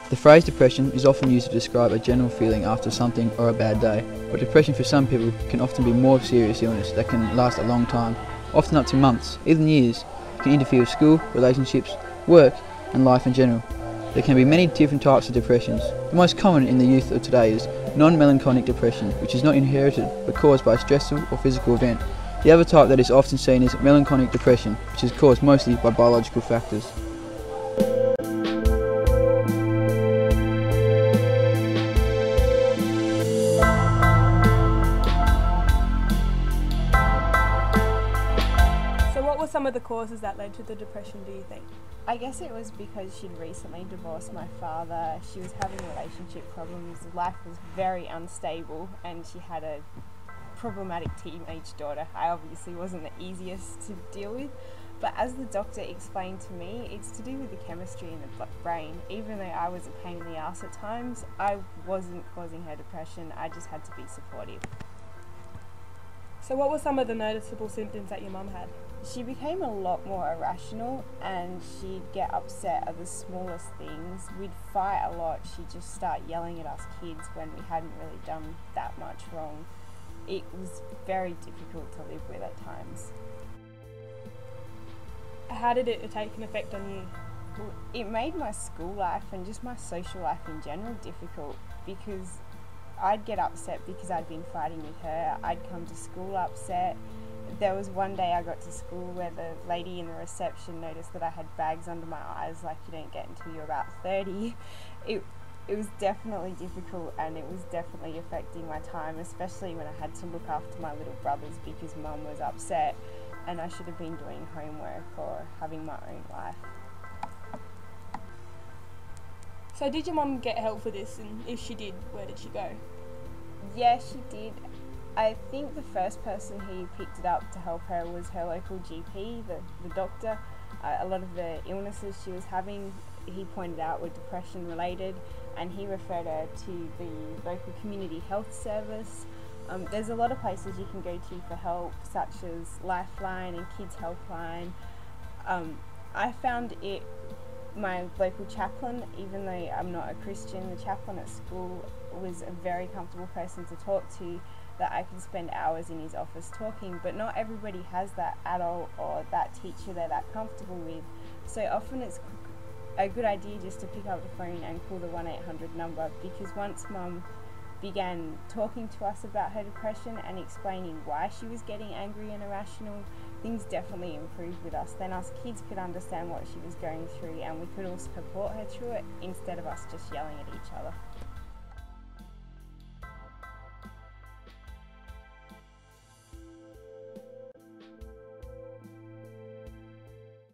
The phrase depression is often used to describe a general feeling after something or a bad day, but depression for some people can often be more serious illness that can last a long time, often up to months, even years. It can interfere with school, relationships, work and life in general. There can be many different types of depressions. The most common in the youth of today is non-melancholic depression, which is not inherited but caused by a stressful or physical event. The other type that is often seen is melancholic depression, which is caused mostly by biological factors. So what were some of the causes that led to the depression, do you think? I guess it was because she'd recently divorced my father. She was having relationship problems. Life was very unstable and she had a problematic teenage daughter. I obviously wasn't the easiest to deal with, but as the doctor explained to me, it's to do with the chemistry in the brain. Even though I was a pain in the ass at times, I wasn't causing her depression. I just had to be supportive. So what were some of the noticeable symptoms that your mum had? She became a lot more irrational and she'd get upset at the smallest things. We'd fight a lot. She'd just start yelling at us kids when we hadn't really done that much wrong. It was very difficult to live with at times. How did it take an effect on you? It made my school life and just my social life in general difficult because I'd get upset because I'd been fighting with her. I'd come to school upset. There was one day I got to school where the lady in the reception noticed that I had bags under my eyes like you don't get until you're about 30. It was definitely difficult and it was definitely affecting my time, especially when I had to look after my little brothers because Mum was upset and I should have been doing homework or having my own life. So did your mum get help for this, and if she did, where did she go? Yeah, she did. I think the first person who picked it up to help her was her local GP, the doctor. A lot of the illnesses she was having, he pointed out, were depression related, and he referred her to the local community health service. There's a lot of places you can go to for help, such as Lifeline and Kids Helpline. I found my local chaplain, even though I'm not a Christian, the chaplain at school was a very comfortable person to talk to, that I could spend hours in his office talking, but not everybody has that adult or that teacher they're that comfortable with. So often it's a good idea just to pick up the phone and call the 1-800 number, because once Mum began talking to us about her depression and explaining why she was getting angry and irrational, things definitely improved with us. Then us kids could understand what she was going through and we could all support her through it instead of us just yelling at each other.